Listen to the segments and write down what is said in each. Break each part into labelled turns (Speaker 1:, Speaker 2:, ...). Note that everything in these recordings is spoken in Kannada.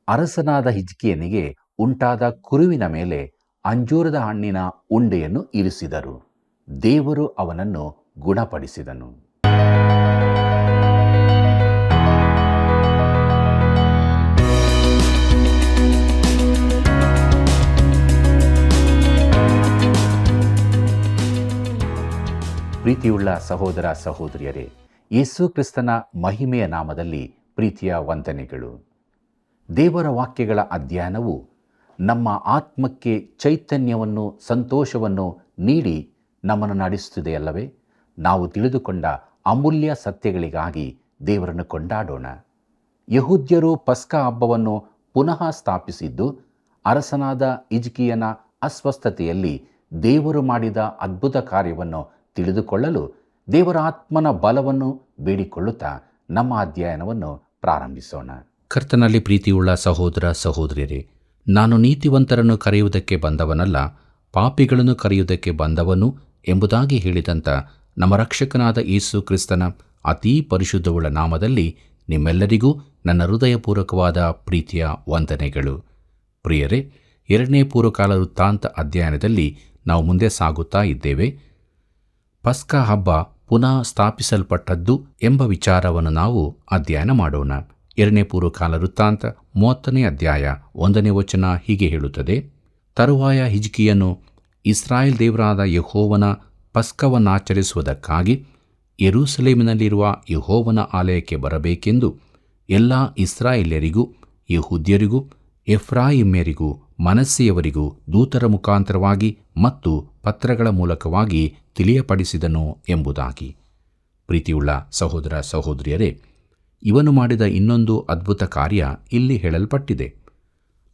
Speaker 1: ಅರಸನಾದ ಹಿಜ್ಕೀಯನಿಗೆ ಉಂಟಾದ ಕುರುವಿನ ಮೇಲೆ ಅಂಜೂರದ ಹಣ್ಣಿನ ಉಂಡೆಯನ್ನು ಇರಿಸಿದರು. ದೇವರು ಅವನನ್ನು ಗುಣಪಡಿಸಿದನು. ಪ್ರೀತಿಯುಳ್ಳ ಸಹೋದರ ಸಹೋದರಿಯರೇ, ಯೇಸು ಕ್ರಿಸ್ತನ ಮಹಿಮೆಯ ನಾಮದಲ್ಲಿ ಪ್ರೀತಿಯ ವಂದನೆಗಳು. ದೇವರ ವಾಕ್ಯಗಳ ಅಧ್ಯಯನವು ನಮ್ಮ ಆತ್ಮಕ್ಕೆ ಚೈತನ್ಯವನ್ನು, ಸಂತೋಷವನ್ನು ನೀಡಿ ನಮ್ಮನ್ನು ನಡೆಸುತ್ತಿದೆಯಲ್ಲವೇ? ನಾವು ತಿಳಿದುಕೊಂಡ ಅಮೂಲ್ಯ ಸತ್ಯಗಳಿಗಾಗಿ ದೇವರನ್ನು ಕೊಂಡಾಡೋಣ. ಯಹೂದ್ಯರು ಪಸ್ಕ ಹಬ್ಬವನ್ನು ಪುನಃ ಸ್ಥಾಪಿಸಿದ್ದು ಅರಸನಾದ ಹಿಜ್ಕೀಯನ ಅಸ್ವಸ್ಥತೆಯಲ್ಲಿ ದೇವರು ಮಾಡಿದ ಅದ್ಭುತ ಕಾರ್ಯವನ್ನು ತಿಳಿದುಕೊಳ್ಳಲು ದೇವರ ಆತ್ಮನ ಬಲವನ್ನು ಬೇಡಿಕೊಳ್ಳುತ್ತಾ ನಮ್ಮ ಅಧ್ಯಯನವನ್ನು ಪ್ರಾರಂಭಿಸೋಣ. ಕರ್ತನಲ್ಲಿ ಪ್ರೀತಿಯುಳ್ಳ ಸಹೋದರ ಸಹೋದರಿಯರೇ, ನಾನು ನೀತಿವಂತರನ್ನು ಕರೆಯುವುದಕ್ಕೆ ಬಂದವನಲ್ಲ, ಪಾಪಿಗಳನ್ನು ಕರೆಯುವುದಕ್ಕೆ ಬಂದವನು ಎಂಬುದಾಗಿ ಹೇಳಿದಂಥ ನಮ್ಮ ರಕ್ಷಕನಾದ ಯೇಸು ಕ್ರಿಸ್ತನ ಅತೀ ಪರಿಶುದ್ಧವುಳ್ಳ ನಾಮದಲ್ಲಿ ನಿಮ್ಮೆಲ್ಲರಿಗೂ ನನ್ನ ಹೃದಯಪೂರ್ವಕವಾದ ಪ್ರೀತಿಯ ವಂದನೆಗಳು. ಪ್ರಿಯರೇ, 2ನೇ ಪೂರ್ವಕಾಲ ವೃತ್ತಾಂತ ಅಧ್ಯಯನದಲ್ಲಿ ನಾವು ಮುಂದೆ ಸಾಗುತ್ತಾ ಇದ್ದೇವೆ. ಪಸ್ಕ ಹಬ್ಬ ಪುನಃ ಸ್ಥಾಪಿಸಲ್ಪಟ್ಟದ್ದು ಎಂಬ ವಿಚಾರವನ್ನು ನಾವು ಅಧ್ಯಯನ ಮಾಡೋಣ. 2ನೇ ಪೂರ್ವಕಾಲ ವೃತ್ತಾಂತ 30ನೇ ಅಧ್ಯಾಯ 1ನೇ ವಚನ ಹೀಗೆ ಹೇಳುತ್ತದೆ: ತರುವಾಯ ಹಿಜ್ಕೀಯನು ಇಸ್ರಾಯೇಲ್ ದೇವರಾದ ಯೆಹೋವನ ಪಸ್ಕವನ್ನಾಚರಿಸುವುದಕ್ಕಾಗಿ ಯೆರೂಸಲೇಮಿನಲ್ಲಿರುವ ಯೆಹೋವನ ಆಲಯಕ್ಕೆ ಬರಬೇಕೆಂದು ಎಲ್ಲ ಇಸ್ರಾಯೇಲ್ಯರಿಗೂ, ಯೆಹೂದ್ಯರಿಗೂ, ಎಫ್ರಾಯಿಮ್ಯರಿಗೂ, ಮನಸ್ಸೆಯವರಿಗೂ ದೂತರ ಮುಖಾಂತರವಾಗಿ ಮತ್ತು ಪತ್ರಗಳ ಮೂಲಕವಾಗಿ ತಿಳಿಯಪಡಿಸಿದನು ಎಂಬುದಾಗಿ. ಪ್ರೀತಿಯುಳ್ಳ ಸಹೋದರ ಸಹೋದರಿಯರೇ, ಇವನು ಮಾಡಿದ ಇನ್ನೊಂದು ಅದ್ಭುತ ಕಾರ್ಯ ಇಲ್ಲಿ ಹೇಳಲ್ಪಟ್ಟಿದೆ.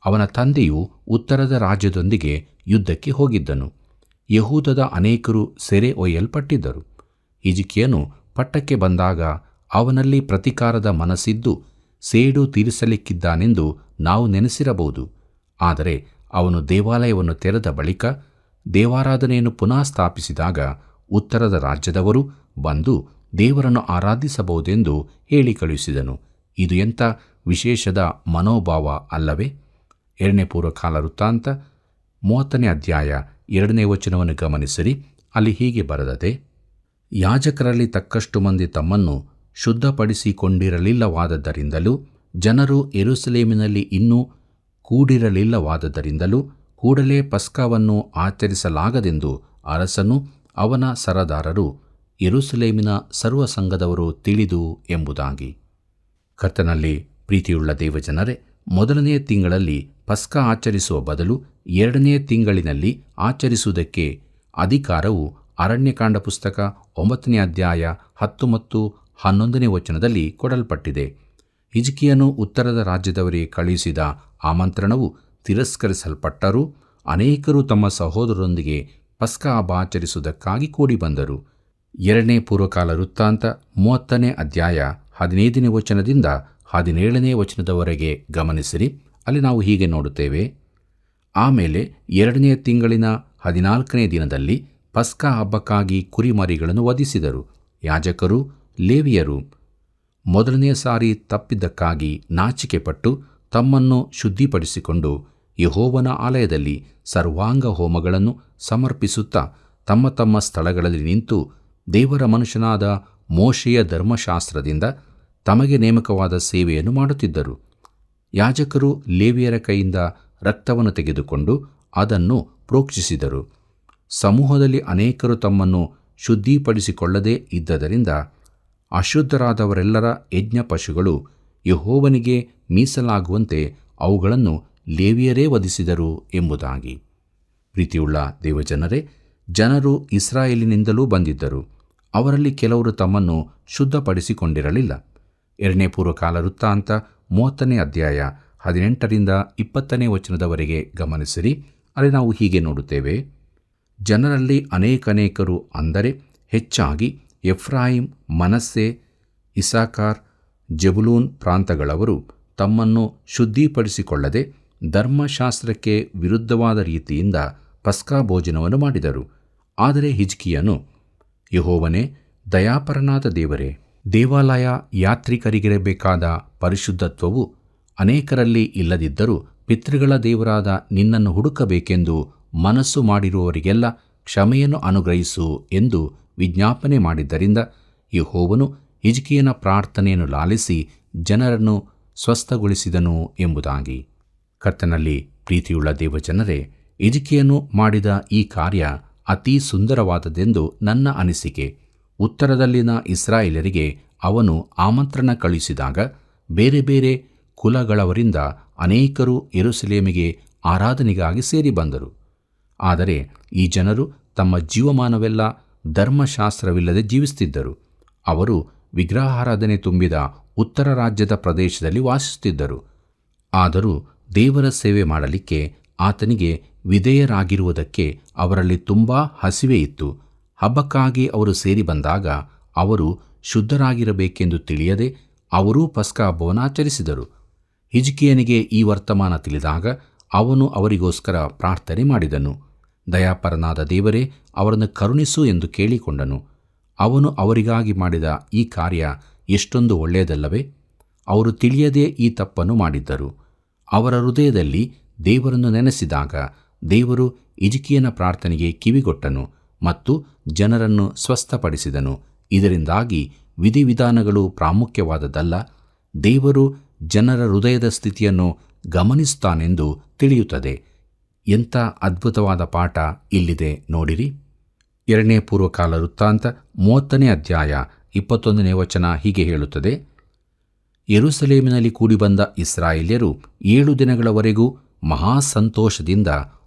Speaker 1: ಅವನ ತಂದೆಯು ಉತ್ತರದ ರಾಜ್ಯದೊಂದಿಗೆ ಯುದ್ಧಕ್ಕೆ ಹೋಗಿದ್ದನು. ಯಹೂದದ ಅನೇಕರು ಸೆರೆ ಒಯ್ಯಲ್ಪಟ್ಟಿದ್ದರು. ಹಿಜ್ಕೀಯನು ಪಟ್ಟಕ್ಕೆ ಬಂದಾಗ ಅವನಲ್ಲಿ ಪ್ರತೀಕಾರದ ಮನಸ್ಸಿದ್ದು ಸೇಡು ತೀರಿಸಲಿಕ್ಕಿದ್ದಾನೆಂದು ನಾವು ನೆನೆಸಿರಬಹುದು. ಆದರೆ ಅವನು ದೇವಾಲಯವನ್ನು ತೆರೆದ ಬಳಿಕ ದೇವಾರಾಧನೆಯನ್ನು ಪುನಃ ಸ್ಥಾಪಿಸಿದಾಗ ಉತ್ತರದ ರಾಜ್ಯದವರು ಬಂದು ದೇವರನ್ನು ಆರಾಧಿಸಬಹುದೆಂದು ಹೇಳಿ ಕಳುಹಿಸಿದನು. ಇದು ಎಂಥ ವಿಶೇಷದ ಮನೋಭಾವ ಅಲ್ಲವೇ? 2ನೇ ಪೂರ್ವಕಾಲ ವೃತ್ತಾಂತ 30ನೇ ಅಧ್ಯಾಯ 2ನೇ ವಚನವನ್ನು ಗಮನಿಸಿರಿ. ಅಲ್ಲಿ ಹೀಗೆ ಬರೆದದೆ: ಯಾಜಕರಲ್ಲಿ ತಕ್ಕಷ್ಟು ಮಂದಿ ತಮ್ಮನ್ನು ಶುದ್ಧಪಡಿಸಿಕೊಂಡಿರಲಿಲ್ಲವಾದದ್ದರಿಂದಲೂ ಜನರು ಯೆರೂಸಲೇಮಿನಲ್ಲಿ ಇನ್ನೂ ಕೂಡಿರಲಿಲ್ಲವಾದದ್ದರಿಂದಲೂ ಕೂಡಲೇ ಪಸ್ಕವನ್ನು ಆಚರಿಸಲಾಗದೆಂದು ಅರಸನು, ಅವನ ಸರದಾರರು, ಯೆರೂಸಲೇಮಿನ ಸರ್ವ ಸಂಘದವರು ತಿಳಿದು ಎಂಬುದಾಗಿ. ಕರ್ತನಲ್ಲಿ ಪ್ರೀತಿಯುಳ್ಳ ದೇವಜನರೇ, 1ನೇ ತಿಂಗಳಲ್ಲಿ ಪಸ್ಕ ಆಚರಿಸುವ ಬದಲು 2ನೇ ತಿಂಗಳಿನಲ್ಲಿ ಆಚರಿಸುವುದಕ್ಕೆ ಅಧಿಕಾರವು ಅರಣ್ಯಕಾಂಡ ಪುಸ್ತಕ 9ನೇ ಅಧ್ಯಾಯ 10 ಮತ್ತು 11ನೇ ವಚನದಲ್ಲಿ ಕೊಡಲ್ಪಟ್ಟಿದೆ. ಹಿಜ್ಕೀಯನು ಉತ್ತರದ ರಾಜ್ಯದವರಿಗೆ ಕಳುಹಿಸಿದ ಆಮಂತ್ರಣವು ತಿರಸ್ಕರಿಸಲ್ಪಟ್ಟರೂ ಅನೇಕರು ತಮ್ಮ ಸಹೋದರರೊಂದಿಗೆ ಪಸ್ಕ ಹಬ್ಬ ಆಚರಿಸುವುದಕ್ಕಾಗಿ ಕೂಡಿ ಬಂದರು. 2ನೇ ಪೂರ್ವಕಾಲ ವೃತ್ತಾಂತ 30ನೇ ಅಧ್ಯಾಯ 15ನೇ ವಚನದಿಂದ 17ನೇ ವಚನದವರೆಗೆ ಗಮನಿಸಿರಿ. ಅಲ್ಲಿ ನಾವು ಹೀಗೆ ನೋಡುತ್ತೇವೆ: ಆಮೇಲೆ 2ನೇ ತಿಂಗಳಿನ 14ನೇ ದಿನದಲ್ಲಿ ಪಸ್ಕ ಹಬ್ಬಕ್ಕಾಗಿ ಕುರಿಮರಿಗಳನ್ನು ವಧಿಸಿದರು. ಯಾಜಕರು, ಲೇವಿಯರು ಮೊದಲನೇ ಸಾರಿ ತಪ್ಪಿದ್ದಕ್ಕಾಗಿ ನಾಚಿಕೆಪಟ್ಟು ತಮ್ಮನ್ನು ಶುದ್ಧಿಪಡಿಸಿಕೊಂಡು ಯೆಹೋವನ ಆಲಯದಲ್ಲಿ ಸರ್ವಾಂಗ ಹೋಮಗಳನ್ನು ಸಮರ್ಪಿಸುತ್ತಾ ತಮ್ಮ ತಮ್ಮ ಸ್ಥಳಗಳಲ್ಲಿ ನಿಂತು ದೇವರ ಮನುಷ್ಯನಾದ ಮೋಶೆಯ ಧರ್ಮಶಾಸ್ತ್ರದಿಂದ ತಮಗೆ ನೇಮಕವಾದ ಸೇವೆಯನ್ನು ಮಾಡುತ್ತಿದ್ದರು. ಯಾಜಕರು ಲೇವಿಯರ ಕೈಯಿಂದ ರಕ್ತವನ್ನು ತೆಗೆದುಕೊಂಡು ಅದನ್ನು ಪ್ರೋಕ್ಷಿಸಿದರು. ಸಮೂಹದಲ್ಲಿ ಅನೇಕರು ತಮ್ಮನ್ನು ಶುದ್ಧಿಪಡಿಸಿಕೊಳ್ಳದೇ ಇದ್ದರಿಂದ ಅಶುದ್ಧರಾದವರೆಲ್ಲರ ಯಜ್ಞ ಪಶುಗಳು ಯೆಹೋವನಿಗೆ ಮೀಸಲಾಗುವಂತೆ ಅವುಗಳನ್ನು ಲೇವಿಯರೇ ವಧಿಸಿದರು ಎಂಬುದಾಗಿ. ಪ್ರೀತಿಯುಳ್ಳ ದೇವಜನರೇ, ಜನರು ಇಸ್ರಾಯೇಲಿನಿಂದಲೂ ಬಂದಿದ್ದರು. ಅವರಲ್ಲಿ ಕೆಲವರು ತಮ್ಮನ್ನು ಶುದ್ಧಪಡಿಸಿಕೊಂಡಿರಲಿಲ್ಲ. 2ನೇ ಪೂರ್ವಕಾಲ ವೃತ್ತಾಂತ 30ನೇ ಅಧ್ಯಾಯ 18ರಿಂದ 20ನೇ ವಚನದವರೆಗೆ ಗಮನಿಸಿರಿ. ಅಲ್ಲಿ ನಾವು ಹೀಗೆ ನೋಡುತ್ತೇವೆ: ಜನರಲ್ಲಿ ಅನೇಕರು, ಅಂದರೆ ಹೆಚ್ಚಾಗಿ ಎಫ್ರಾಯಿಮ್, ಮನಸ್ಸೆ, ಇಸಾಕಾರ್, ಜೆಬುಲೂನ್ ಪ್ರಾಂತಗಳವರು ತಮ್ಮನ್ನು ಶುದ್ಧಿಪಡಿಸಿಕೊಳ್ಳದೆ ಧರ್ಮಶಾಸ್ತ್ರಕ್ಕೆ ವಿರುದ್ಧವಾದ ರೀತಿಯಿಂದ ಪಸ್ಕ ಭೋಜನವನ್ನು ಮಾಡಿದರು. ಆದರೆ ಹಿಜ್ಕೀಯನು, ಯೆಹೋವನೇ, ದಯಾಪರನಾದ ದೇವರೇ, ದೇವಾಲಯ ಯಾತ್ರಿಕರಿಗಿರಬೇಕಾದ ಪರಿಶುದ್ಧತ್ವವು ಅನೇಕರಲ್ಲಿ ಇಲ್ಲದಿದ್ದರೂ ಪಿತೃಗಳ ದೇವರಾದ ನಿನ್ನನ್ನು ಹುಡುಕಬೇಕೆಂದು ಮನಸ್ಸು ಮಾಡಿರುವವರಿಗೆಲ್ಲ ಕ್ಷಮೆಯನ್ನು ಅನುಗ್ರಹಿಸು ಎಂದು ವಿಜ್ಞಾಪನೆ ಮಾಡಿದ್ದರಿಂದ ಯೆಹೋವನು ಹಿಜ್ಕೀಯನ ಪ್ರಾರ್ಥನೆಯನ್ನು ಲಾಲಿಸಿ ಜನರನ್ನು ಸ್ವಸ್ಥಗೊಳಿಸಿದನು ಎಂಬುದಾಗಿ. ಕರ್ತನಲ್ಲಿ ಪ್ರೀತಿಯುಳ್ಳ ದೇವಜನರೇ, ಹಿಜ್ಕೀಯನು ಮಾಡಿದ ಈ ಕಾರ್ಯ ಅತೀ ಸುಂದರವಾದದ್ದೆಂದು ನನ್ನ ಅನಿಸಿಕೆ. ಉತ್ತರದಲ್ಲಿನ ಇಸ್ರಾಯೇಲರಿಗೆ ಅವನು ಆಮಂತ್ರಣ ಕಳುಹಿಸಿದಾಗ ಬೇರೆ ಬೇರೆ ಕುಲಗಳವರಿಂದ ಅನೇಕರು ಯೆರೂಸಲೇಮಿಗೆ ಆರಾಧನೆಗಾಗಿ ಸೇರಿ ಬಂದರು. ಆದರೆ ಈ ಜನರು ತಮ್ಮ ಜೀವಮಾನವೆಲ್ಲ ಧರ್ಮಶಾಸ್ತ್ರವಿಲ್ಲದೆ ಜೀವಿಸುತ್ತಿದ್ದರು. ಅವರು ವಿಗ್ರಹಾರಾಧನೆ ತುಂಬಿದ ಉತ್ತರ ರಾಜ್ಯದ ಪ್ರದೇಶದಲ್ಲಿ ವಾಸಿಸುತ್ತಿದ್ದರು. ಆದರೂ ದೇವರ ಸೇವೆ ಮಾಡಲಿಕ್ಕೆ ಆತನಿಗೆ ವಿಧೇಯರಾಗಿರುವುದಕ್ಕೆ ಅವರಲ್ಲಿ ತುಂಬ ಹಸಿವೆ ಇತ್ತು. ಹಬ್ಬಕ್ಕಾಗಿ ಅವರು ಸೇರಿ ಬಂದಾಗ ಅವರು ಶುದ್ಧರಾಗಿರಬೇಕೆಂದು ತಿಳಿಯದೆ ಅವರೂ ಪಸ್ಕ ಹಬ್ಬವನ್ನು ಆಚರಿಸಿದರು. ಹಿಜ್ಕೀಯನಿಗೆ ಈ ವರ್ತಮಾನ ತಿಳಿದಾಗ ಅವನು ಅವರಿಗೋಸ್ಕರ ಪ್ರಾರ್ಥನೆ ಮಾಡಿದನು. ದಯಾಪರನಾದ ದೇವರೇ, ಅವರನ್ನು ಕರುಣಿಸು ಎಂದು ಕೇಳಿಕೊಂಡನು. ಅವನು ಅವರಿಗಾಗಿ ಮಾಡಿದ ಈ ಕಾರ್ಯ ಎಷ್ಟೊಂದು ಒಳ್ಳೆಯದಲ್ಲವೇ? ಅವರು ತಿಳಿಯದೇ ಈ ತಪ್ಪನ್ನು ಮಾಡಿದ್ದರು. ಅವರ ಹೃದಯದಲ್ಲಿ ದೇವರನ್ನು ನೆನೆಸಿದಾಗ ದೇವರು ಹಿಜ್ಕೀಯನ ಪ್ರಾರ್ಥನೆಗೆ ಕಿವಿಗೊಟ್ಟನು ಮತ್ತು ಜನರನ್ನು ಸ್ವಸ್ಥಪಡಿಸಿದನು. ಇದರಿಂದಾಗಿ ವಿಧಿವಿಧಾನಗಳು ಪ್ರಾಮುಖ್ಯವಾದದ್ದಲ್ಲ, ದೇವರು ಜನರ ಹೃದಯದ ಸ್ಥಿತಿಯನ್ನು ಗಮನಿಸುತ್ತಾನೆಂದು ತಿಳಿಯುತ್ತದೆ. ಎಂಥ ಅದ್ಭುತವಾದ ಪಾಠ ಇಲ್ಲಿದೆ ನೋಡಿರಿ. 2ನೇ ಪೂರ್ವಕಾಲ ವೃತ್ತಾಂತ 30ನೇ ಅಧ್ಯಾಯ 21ನೇ ವಚನ ಹೀಗೆ ಹೇಳುತ್ತದೆ: ಯೆರೂಸಲೇಮಿನಲ್ಲಿ ಕೂಡಿಬಂದ ಇಸ್ರಾಯೇಲ್ಯರು 7 ದಿನಗಳವರೆಗೂ ಮಹಾ ಸಂತೋಷದಿಂದ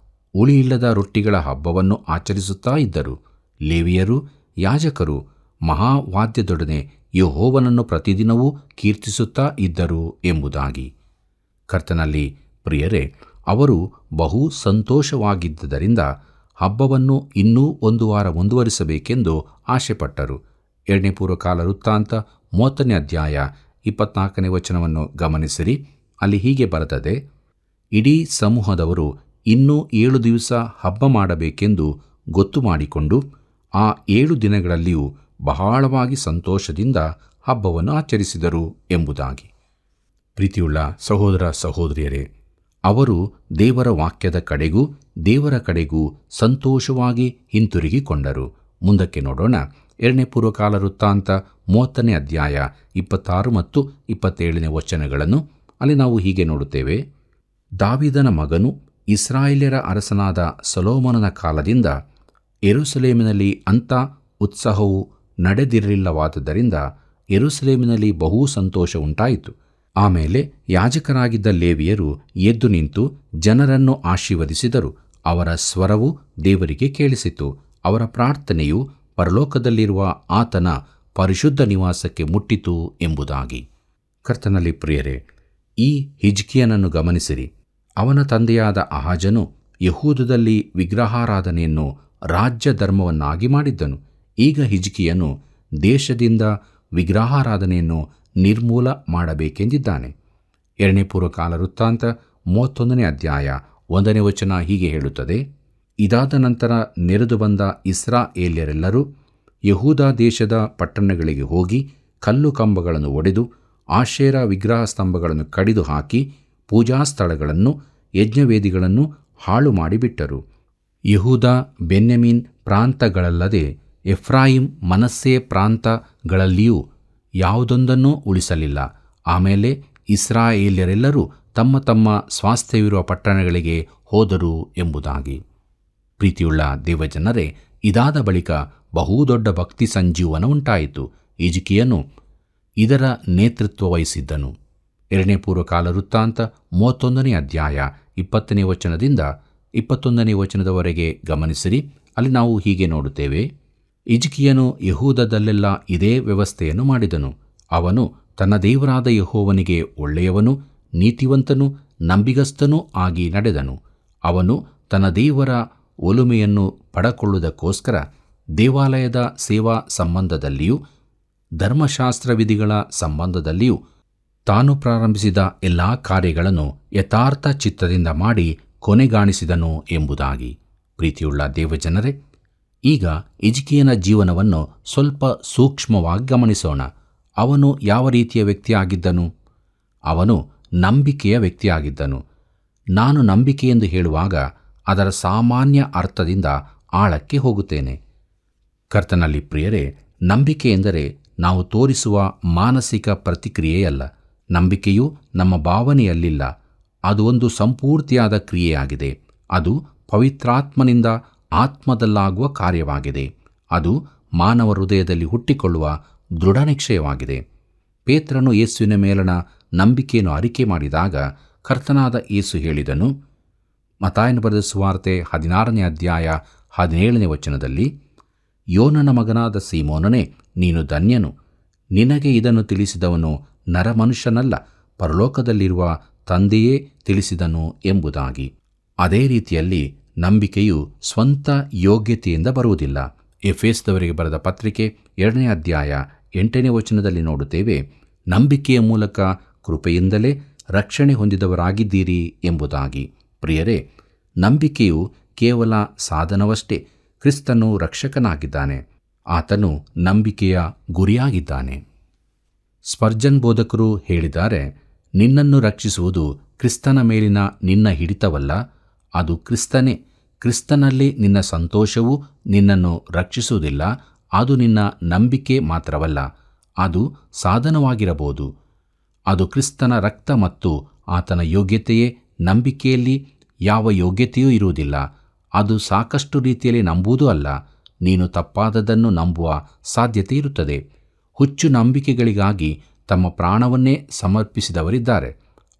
Speaker 1: ಉಳಿಯಿಲ್ಲದ ರೊಟ್ಟಿಗಳ ಹಬ್ಬವನ್ನು ಆಚರಿಸುತ್ತಾ ಇದ್ದರು. ಲೇವಿಯರು, ಯಾಜಕರು ಮಹಾವಾದ್ಯದೊಡನೆ ಯೆಹೋವನನ್ನು ಪ್ರತಿದಿನವೂ ಕೀರ್ತಿಸುತ್ತಾ ಇದ್ದರು ಎಂಬುದಾಗಿ. ಕರ್ತನಲ್ಲಿ ಪ್ರಿಯರೇ, ಅವರು ಬಹು ಸಂತೋಷವಾಗಿದ್ದರಿಂದ ಹಬ್ಬವನ್ನು ಇನ್ನೂ 1 ವಾರ ಮುಂದುವರಿಸಬೇಕೆಂದು ಆಶೆಪಟ್ಟರು. 2ನೇ ಪೂರ್ವಕಾಲ ವೃತ್ತಾಂತ 30ನೇ ಅಧ್ಯಾಯ 24ನೇ ವಚನವನ್ನು ಗಮನಿಸಿರಿ. ಅಲ್ಲಿ ಹೀಗೆ ಬರೆದದೆ: ಇಡೀ ಸಮೂಹದವರು ಇನ್ನೂ 7 ದಿವಸ ಹಬ್ಬ ಮಾಡಬೇಕೆಂದು ಗೊತ್ತು ಮಾಡಿಕೊಂಡು ಆ 7 ದಿನಗಳಲ್ಲಿಯೂ ಬಹಳವಾಗಿ ಸಂತೋಷದಿಂದ ಹಬ್ಬವನ್ನು ಆಚರಿಸಿದರು ಎಂಬುದಾಗಿ. ಪ್ರೀತಿಯುಳ್ಳ ಸಹೋದರ ಸಹೋದರಿಯರೇ, ಅವರು ದೇವರ ವಾಕ್ಯದ ಕಡೆಗೂ ದೇವರ ಕಡೆಗೂ ಸಂತೋಷವಾಗಿ ಹಿಂತಿರುಗಿಕೊಂಡರು. ಮುಂದಕ್ಕೆ ನೋಡೋಣ. 2ನೇ ಪೂರ್ವಕಾಲ ವೃತ್ತಾಂತ 30ನೇ ಅಧ್ಯಾಯ 26 ಮತ್ತು 27ನೇ ವಚನಗಳನ್ನು. ಅಲ್ಲಿ ನಾವು ಹೀಗೆ ನೋಡುತ್ತೇವೆ: ದಾವೀದನ ಮಗನು ಇಸ್ರಾಯೇಲ್ಯರ ಅರಸನಾದ ಸೊಲೊಮೋನನ ಕಾಲದಿಂದ ಯೆರೂಸಲೇಮಿನಲ್ಲಿ ಅಂಥ ಉತ್ಸಾಹವು ನಡೆದಿರಲಿಲ್ಲವಾದ್ದರಿಂದ ಯೆರೂಸಲೇಮಿನಲ್ಲಿ ಬಹು ಸಂತೋಷ ಉಂಟಾಯಿತು. ಆಮೇಲೆ ಯಾಜಕರಾಗಿದ್ದ ಲೇವಿಯರು ಎದ್ದು ನಿಂತು ಜನರನ್ನು ಆಶೀರ್ವದಿಸಿದರು. ಅವರ ಸ್ವರವು ದೇವರಿಗೆ ಕೇಳಿಸಿತು. ಅವರ ಪ್ರಾರ್ಥನೆಯು ಪರಲೋಕದಲ್ಲಿರುವ ಆತನ ಪರಿಶುದ್ಧ ನಿವಾಸಕ್ಕೆ ಮುಟ್ಟಿತು ಎಂಬುದಾಗಿ. ಕರ್ತನಲ್ಲಿ ಪ್ರಿಯರೇ, ಈ ಹಿಜ್ಕೀಯನನ್ನು ಗಮನಿಸಿರಿ. ಅವನ ತಂದೆಯಾದ ಆಹಾಜನು ಯೆಹೂದದಲ್ಲಿ ವಿಗ್ರಹಾರಾಧನೆಯನ್ನು ರಾಜ್ಯ ಧರ್ಮವನ್ನಾಗಿ ಮಾಡಿದ್ದನು. ಈಗ ಹಿಜ್ಕೀಯನು ದೇಶದಿಂದ ವಿಗ್ರಹಾರಾಧನೆಯನ್ನು ನಿರ್ಮೂಲ ಮಾಡಬೇಕೆಂದಿದ್ದಾನೆ. 2ನೇ ಪೂರ್ವಕಾಲ ವೃತ್ತಾಂತ 31ನೇ ಅಧ್ಯಾಯ 1ನೇ ವಚನ ಹೀಗೆ ಹೇಳುತ್ತದೆ: ಇದಾದ ನಂತರ ನೆರೆದು ಬಂದ ಇಸ್ರಾಯೇಲ್ಯರೆಲ್ಲರೂ ಯೆಹೂದ ದೇಶದ ಪಟ್ಟಣಗಳಿಗೆ ಹೋಗಿ ಕಲ್ಲು ಕಂಬಗಳನ್ನು ಒಡೆದು ಆಶೇರ ವಿಗ್ರಹ ಸ್ತಂಭಗಳನ್ನು ಕಡಿದು ಹಾಕಿ ಪೂಜಾ ಸ್ಥಳಗಳನ್ನು ಯಜ್ಞವೇದಿಗಳನ್ನು ಹಾಳು ಮಾಡಿಬಿಟ್ಟರು. ಯೆಹೂದ ಬೆನ್ಯಾಮೀನ್ ಪ್ರಾಂತಗಳಲ್ಲದೆ ಎಫ್ರಾಯಿಮ್ ಮನಸ್ಸೆ ಪ್ರಾಂತಗಳಲ್ಲಿಯೂ ಯಾವುದೊಂದನ್ನೂ ಉಳಿಸಲಿಲ್ಲ. ಆಮೇಲೆ ಇಸ್ರಾಯೇಲ್ಯರೆಲ್ಲರೂ ತಮ್ಮ ತಮ್ಮ ಸ್ವಾಸ್ಥ್ಯವಿರುವ ಪಟ್ಟಣಗಳಿಗೆ ಹೋದರು ಎಂಬುದಾಗಿ. ಪ್ರೀತಿಯುಳ್ಳ ದೇವಜನರೇ, ಇದಾದ ಬಳಿಕ ಬಹುದೊಡ್ಡ ಭಕ್ತಿ ಸಂಜೀವನ ಉಂಟಾಯಿತು. ಹಿಜ್ಕೀಯನು ಇದರ ನೇತೃತ್ವ ವಹಿಸಿದ್ದನು. 2ನೇ ಪೂರ್ವಕಾಲ ವೃತ್ತಾಂತ 31ನೇ ಅಧ್ಯಾಯ 20ನೇ ವಚನದಿಂದ 21ನೇ ವಚನದವರೆಗೆ ಗಮನಿಸಿರಿ. ಅಲ್ಲಿ ನಾವು ಹೀಗೆ ನೋಡುತ್ತೇವೆ: ಹಿಜ್ಕೀಯನು ಯೆಹೂದದಲ್ಲೆಲ್ಲ ಇದೇ ವ್ಯವಸ್ಥೆಯನ್ನು ಮಾಡಿದನು. ಅವನು ತನ್ನ ದೇವರಾದ ಯೆಹೋವನಿಗೆ ಒಳ್ಳೆಯವನು, ನೀತಿವಂತನೂ ನಂಬಿಗಸ್ತನೂ ಆಗಿ ನಡೆದನು. ಅವನು ತನ್ನ ದೇವರ ಒಲುಮೆಯನ್ನು ಪಡಕೊಳ್ಳುವುದಕ್ಕೋಸ್ಕರ ದೇವಾಲಯದ ಸೇವಾ ಸಂಬಂಧದಲ್ಲಿಯೂ ಧರ್ಮಶಾಸ್ತ್ರ ವಿಧಿಗಳ ಸಂಬಂಧದಲ್ಲಿಯೂ ತಾನು ಪ್ರಾರಂಭಿಸಿದ ಎಲ್ಲ ಕಾರ್ಯಗಳನ್ನು ಯಥಾರ್ಥ ಚಿತ್ತದಿಂದ ಮಾಡಿ ಕೊನೆಗಾಣಿಸಿದನು ಎಂಬುದಾಗಿ. ಪ್ರೀತಿಯುಳ್ಳ ದೇವಜನರೇ, ಈಗ ಹಿಜ್ಕೀಯನ ಜೀವನವನ್ನು ಸ್ವಲ್ಪ ಸೂಕ್ಷ್ಮವಾಗಿ ಗಮನಿಸೋಣ. ಅವನು ಯಾವ ರೀತಿಯ ವ್ಯಕ್ತಿಯಾಗಿದ್ದನು? ಅವನು ನಂಬಿಕೆಯ ವ್ಯಕ್ತಿಯಾಗಿದ್ದನು. ನಾನು ನಂಬಿಕೆ ಎಂದು ಹೇಳುವಾಗ ಅದರ ಸಾಮಾನ್ಯ ಅರ್ಥದಿಂದ ಆಳಕ್ಕೆ ಹೋಗುತ್ತೇನೆ. ಕರ್ತನಲ್ಲಿ ಪ್ರಿಯರೇ, ನಂಬಿಕೆ ಎಂದರೆ ನಾವು ತೋರಿಸುವ ಮಾನಸಿಕ ಪ್ರತಿಕ್ರಿಯೆಯಲ್ಲ. ನಂಬಿಕೆಯು ನಮ್ಮ ಭಾವನೆಯಲ್ಲಿಲ್ಲ, ಅದು ಒಂದು ಸಂಪೂರ್ತಿಯಾದ ಕ್ರಿಯೆಯಾಗಿದೆ. ಅದು ಪವಿತ್ರಾತ್ಮನಿಂದ ಆತ್ಮದಲ್ಲಾಗುವ ಕಾರ್ಯವಾಗಿದೆ. ಅದು ಮಾನವ ಹೃದಯದಲ್ಲಿ ಹುಟ್ಟಿಕೊಳ್ಳುವ ದೃಢ ನಿಶ್ಚಯವಾಗಿದೆ. ಪೇತ್ರನು ಯೇಸುವಿನ ಮೇಲಣ ನಂಬಿಕೆಯನ್ನು ಅರಿಕೆ ಮಾಡಿದಾಗ ಕರ್ತನಾದ ಯೇಸು ಹೇಳಿದನು. ಮತ್ತಾಯನ ಬರೆದ ಸುವಾರ್ತೆ 16ನೇ ಅಧ್ಯಾಯ 17ನೇ ವಚನದಲ್ಲಿ, ಯೋನನ ಮಗನಾದ ಸೀಮೋನನೇ, ನೀನು ಧನ್ಯನು. ನಿನಗೆ ಇದನ್ನು ತಿಳಿಸಿದವನು ನರಮನುಷ್ಯನಲ್ಲ, ಪರಲೋಕದಲ್ಲಿರುವ ತಂದೆಯೇ ತಿಳಿಸಿದನು ಎಂಬುದಾಗಿ. ಅದೇ ರೀತಿಯಲ್ಲಿ ನಂಬಿಕೆಯು ಸ್ವಂತ ಯೋಗ್ಯತೆಯಿಂದ ಬರುವುದಿಲ್ಲ. ಎಫೆಸದವರಿಗೆ ಬರೆದ ಪತ್ರಿಕೆ 2ನೇ ಅಧ್ಯಾಯ 8ನೇ ವಚನದಲ್ಲಿ ನೋಡುತ್ತೇವೆ, ನಂಬಿಕೆಯ ಮೂಲಕ ಕೃಪೆಯಿಂದಲೇ ರಕ್ಷಣೆ ಹೊಂದಿದವರಾಗಿದ್ದೀರಿ ಎಂಬುದಾಗಿ. ಪ್ರಿಯರೇ, ನಂಬಿಕೆಯು ಕೇವಲ ಸಾಧನವಷ್ಟೇ. ಕ್ರಿಸ್ತನು ರಕ್ಷಕನಾಗಿದ್ದಾನೆ. ಆತನು ನಂಬಿಕೆಯ ಗುರಿಯಾಗಿದ್ದಾನೆ. ಸ್ಪರ್ಜನ್ ಬೋಧಕರು ಹೇಳಿದ್ದಾರೆ, ನಿನ್ನನ್ನು ರಕ್ಷಿಸುವುದು ಕ್ರಿಸ್ತನ ಮೇಲಿನ ನಿನ್ನ ಹಿಡಿತವಲ್ಲ, ಅದು ಕ್ರಿಸ್ತನೇ. ಕ್ರಿಸ್ತನಲ್ಲಿ ನಿನ್ನ ಸಂತೋಷವು ನಿನ್ನನ್ನು ರಕ್ಷಿಸುವುದಿಲ್ಲ. ಅದು ನಿನ್ನ ನಂಬಿಕೆ ಮಾತ್ರವಲ್ಲ, ಅದು ಸಾಧನವಾಗಿರಬಹುದು. ಅದು ಕ್ರಿಸ್ತನ ರಕ್ತ ಮತ್ತು ಆತನ ಯೋಗ್ಯತೆಯೇ. ನಂಬಿಕೆಯಲ್ಲಿ ಯಾವ ಯೋಗ್ಯತೆಯೂ ಇರುವುದಿಲ್ಲ. ಅದು ಸಾಕಷ್ಟು ರೀತಿಯಲ್ಲಿ ನಂಬುವುದೂ ಅಲ್ಲ. ನೀನು ತಪ್ಪಾದದನ್ನು ನಂಬುವ ಸಾಧ್ಯತೆ ಇರುತ್ತದೆ. ಹುಚ್ಚು ನಂಬಿಕೆಗಳಿಗಾಗಿ ತಮ್ಮ ಪ್ರಾಣವನ್ನೇ ಸಮರ್ಪಿಸಿದವರಿದ್ದಾರೆ.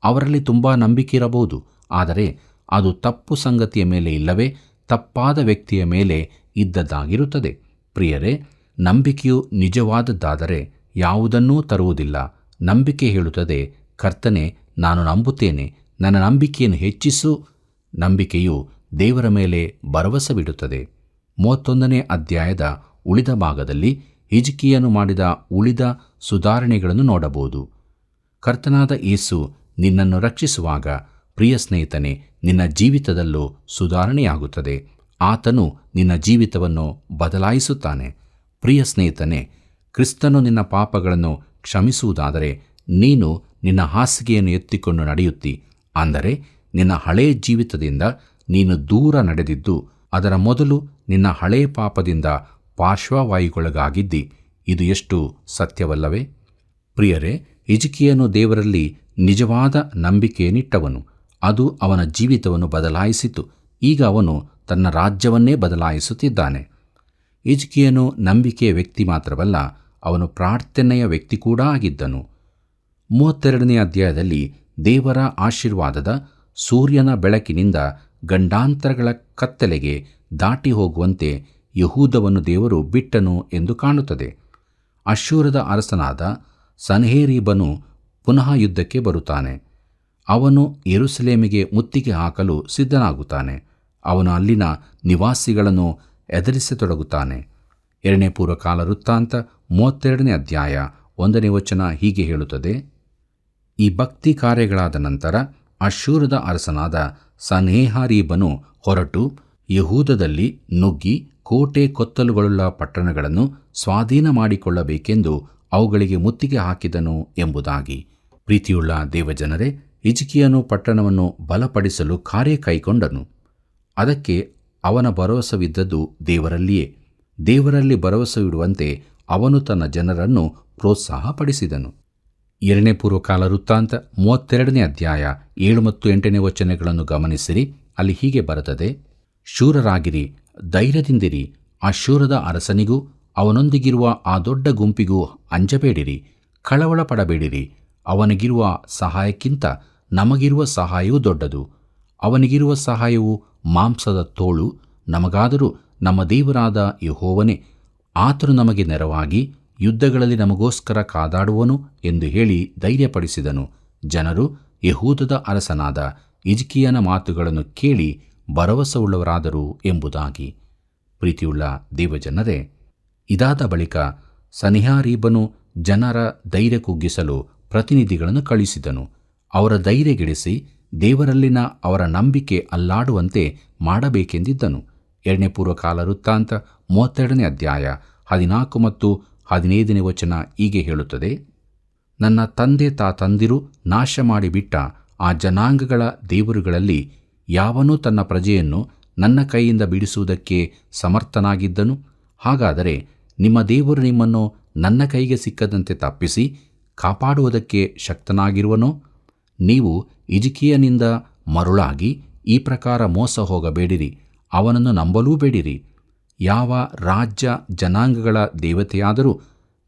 Speaker 1: ಅವರಲ್ಲಿ ತುಂಬ ನಂಬಿಕೆ ಇರಬಹುದು, ಆದರೆ ಅದು ತಪ್ಪು ಸಂಗತಿಯ ಮೇಲೆ ಇಲ್ಲವೇ ತಪ್ಪಾದ ವ್ಯಕ್ತಿಯ ಮೇಲೆ ಇದ್ದದ್ದಾಗಿರುತ್ತದೆ. ಪ್ರಿಯರೇ, ನಂಬಿಕೆಯು ನಿಜವಾದದ್ದಾದರೆ ಯಾವುದನ್ನೂ ತರುವುದಿಲ್ಲ. ನಂಬಿಕೆ ಹೇಳುತ್ತದೆ, ಕರ್ತನೇ, ನಾನು ನಂಬುತ್ತೇನೆ, ನನ್ನ ನಂಬಿಕೆಯನ್ನು ಹೆಚ್ಚಿಸು. ನಂಬಿಕೆಯು ದೇವರ ಮೇಲೆ ಭರವಸೆ ಬಿಡುತ್ತದೆ. 31ನೇ ಅಧ್ಯಾಯದ ಉಳಿದ ಭಾಗದಲ್ಲಿ ಹಿಜ್ಕೀಯನು ಮಾಡಿದ ಉಳಿದ ಸುಧಾರಣೆಗಳನ್ನು ನೋಡಬಹುದು. ಕರ್ತನಾದ ಯೇಸು ನಿನ್ನನ್ನು ರಕ್ಷಿಸುವಾಗ, ಪ್ರಿಯ ಸ್ನೇಹಿತನೇ, ನಿನ್ನ ಜೀವಿತದಲ್ಲೂ ಸುಧಾರಣೆಯಾಗುತ್ತದೆ. ಆತನು ನಿನ್ನ ಜೀವಿತವನ್ನು ಬದಲಾಯಿಸುತ್ತಾನೆ. ಪ್ರಿಯ ಸ್ನೇಹಿತನೇ, ಕ್ರಿಸ್ತನು ನಿನ್ನ ಪಾಪಗಳನ್ನು ಕ್ಷಮಿಸುವುದಾದರೆ ನೀನು ನಿನ್ನ ಹಾಸಿಗೆಯನ್ನು ಎತ್ತಿಕೊಂಡು ನಡೆಯುತ್ತಿ. ಅಂದರೆ ನಿನ್ನ ಹಳೆಯ ಜೀವಿತದಿಂದ ನೀನು ದೂರ ನಡೆದಿದ್ದು, ಅದರ ಮೊದಲು ನಿನ್ನ ಹಳೆಯ ಪಾಪದಿಂದ ಪಾರ್ಶ್ವವಾಯುಗೊಳಗಾಗಿದ್ದಿ. ಇದು ಎಷ್ಟು ಸತ್ಯವಲ್ಲವೇ? ಪ್ರಿಯರೇ, ಹಿಜ್ಕೀಯನು ದೇವರಲ್ಲಿ ನಿಜವಾದ ನಂಬಿಕೆಯನ್ನಿಟ್ಟವನು. ಅದು ಅವನ ಜೀವಿತವನ್ನು ಬದಲಾಯಿಸಿತು. ಈಗ ಅವನು ತನ್ನ ರಾಜ್ಯವನ್ನೇ ಬದಲಾಯಿಸುತ್ತಿದ್ದಾನೆ. ಹಿಜ್ಕೀಯನು ನಂಬಿಕೆಯ ವ್ಯಕ್ತಿ ಮಾತ್ರವಲ್ಲ, ಅವನು ಪ್ರಾರ್ಥನೆಯ ವ್ಯಕ್ತಿ ಕೂಡ ಆಗಿದ್ದನು. 32ನೇ ಅಧ್ಯಾಯದಲ್ಲಿ ದೇವರ ಆಶೀರ್ವಾದದ ಸೂರ್ಯನ ಬೆಳಕಿನಿಂದ ಗಂಡಾಂತರಗಳ ಕತ್ತಲೆಗೆ ದಾಟಿ ಹೋಗುವಂತೆ ಯಹೂದವನ್ನು ದೇವರು ಬಿಟ್ಟನು ಎಂದು ಕಾಣುತ್ತದೆ. ಅಶ್ಶೂರದ ಅರಸನಾದ ಸನ್ಹೇರೀಬನು ಪುನಃ ಯುದ್ಧಕ್ಕೆ ಬರುತ್ತಾನೆ. ಅವನು ಯೆರೂಸಲೇಮಿಗೆ ಮುತ್ತಿಗೆ ಹಾಕಲು ಸಿದ್ಧನಾಗುತ್ತಾನೆ. ಅವನು ಅಲ್ಲಿನ ನಿವಾಸಿಗಳನ್ನು ಎದುರಿಸತೊಡಗುತ್ತಾನೆ. 2ನೇ ಪೂರ್ವಕಾಲ ವೃತ್ತಾಂತ 32ನೇ ಅಧ್ಯಾಯ 1ನೇ ವಚನ ಹೀಗೆ ಹೇಳುತ್ತದೆ. ಈ ಭಕ್ತಿ ಕಾರ್ಯಗಳಾದ ನಂತರ ಅಶ್ಶೂರದ ಅರಸನಾದ ಸನ್ಹೇರೀಬನು ಹೊರಟು ಯಹೂದದಲ್ಲಿ ನುಗ್ಗಿ ಕೋಟೆ ಕೊತ್ತಲುಗಳುಳ್ಳ ಪಟ್ಟಣಗಳನ್ನು ಸ್ವಾಧೀನ ಮಾಡಿಕೊಳ್ಳಬೇಕೆಂದು ಅವುಗಳಿಗೆ ಮುತ್ತಿಗೆ ಹಾಕಿದನು ಎಂಬುದಾಗಿ. ಪ್ರೀತಿಯುಳ್ಳ ದೇವಜನರೇ, ಹಿಜ್ಕೀಯನು ಪಟ್ಟಣವನ್ನು ಬಲಪಡಿಸಲು ಕಾರ್ಯ ಕೈಗೊಂಡನು. ಅದಕ್ಕೆ ಅವನ ಭರವಸವಿದ್ದದ್ದು ದೇವರಲ್ಲಿಯೇ. ದೇವರಲ್ಲಿ ಭರವಸವಿಡುವಂತೆ ಅವನು ತನ್ನ ಜನರನ್ನು ಪ್ರೋತ್ಸಾಹಪಡಿಸಿದನು. 2ನೇ ಪೂರ್ವಕಾಲ ವೃತ್ತಾಂತ 32ನೇ ಅಧ್ಯಾಯ 7 ಮತ್ತು 8ನೇ ವಚನಗಳನ್ನು ಗಮನಿಸಿರಿ. ಅಲ್ಲಿ ಹೀಗೆ ಬರುತ್ತದೆ, ಶೂರರಾಗಿರಿ, ಧೈರ್ಯದಿಂದಿರಿ. ಅಶ್ಶೂರದ ಅರಸನಿಗೂ ಅವನೊಂದಿಗಿರುವ ಆ ದೊಡ್ಡ ಗುಂಪಿಗೂ ಅಂಜಬೇಡಿರಿ, ಕಳವಳ ಪಡಬೇಡಿರಿ. ಅವನಿಗಿರುವ ಸಹಾಯಕ್ಕಿಂತ ನಮಗಿರುವ ಸಹಾಯವೂ ದೊಡ್ಡದು. ಅವನಿಗಿರುವ ಸಹಾಯವು ಮಾಂಸದ ತೋಳು, ನಮಗಾದರೂ ನಮ್ಮ ದೇವರಾದ ಯೆಹೋವನೇ. ಆತನು ನಮಗೆ ನೆರವಾಗಿ ಯುದ್ಧಗಳಲ್ಲಿ ನಮಗೋಸ್ಕರ ಕಾದಾಡುವನು ಎಂದು ಹೇಳಿ ಧೈರ್ಯಪಡಿಸಿದನು. ಜನರು ಯೆಹೂದದ ಅರಸನಾದ ಹಿಜ್ಕೀಯನ ಮಾತುಗಳನ್ನು ಕೇಳಿ ಭರವಸೆಯುಳ್ಳವರಾದರು ಎಂಬುದಾಗಿ. ಪ್ರೀತಿಯುಳ್ಳ ದೇವಜನರೇ, ಇದಾದ ಬಳಿಕ ಸನ್ಹೇರೀಬನು ಜನರ ಧೈರ್ಯ ಕುಗ್ಗಿಸಲು ಪ್ರತಿನಿಧಿಗಳನ್ನು ಕಳುಹಿಸಿದನು. ಅವರ ಧೈರ್ಯಗೆಡಿಸಿ ದೇವರಲ್ಲಿನ ಅವರ ನಂಬಿಕೆ ಅಲ್ಲಾಡುವಂತೆ ಮಾಡಬೇಕೆಂದಿದ್ದನು. 2ನೇ ಪೂರ್ವಕಾಲ ವೃತ್ತಾಂತ 32ನೇ ಅಧ್ಯಾಯ 14 ಮತ್ತು 15ನೇ ವಚನ ಹೀಗೆ ಹೇಳುತ್ತದೆ. ನನ್ನ ತಂದೆ ತಾತಂದಿರು ನಾಶ ಮಾಡಿಬಿಟ್ಟ ಆ ಜನಾಂಗಗಳ ದೇವರುಗಳಲ್ಲಿ ಯಾವನೂ ತನ್ನ ಪ್ರಜೆಯನ್ನು ನನ್ನ ಕೈಯಿಂದ ಬಿಡಿಸುವುದಕ್ಕೆ ಸಮರ್ಥನಾಗಿದ್ದನು? ಹಾಗಾದರೆ ನಿಮ್ಮ ದೇವರು ನಿಮ್ಮನ್ನು ನನ್ನ ಕೈಗೆ ಸಿಕ್ಕದಂತೆ ತಪ್ಪಿಸಿ ಕಾಪಾಡುವುದಕ್ಕೆ ಶಕ್ತನಾಗಿರುವನೋ? ನೀವು ಹಿಜ್ಕೀಯನಿಂದ ಮರುಳಾಗಿ ಈ ಪ್ರಕಾರ ಮೋಸ ಹೋಗಬೇಡಿರಿ, ಅವನನ್ನು ನಂಬಲೂ ಬೇಡಿರಿ. ಯಾವ ರಾಜ್ಯ ಜನಾಂಗಗಳ ದೇವತೆಯಾದರೂ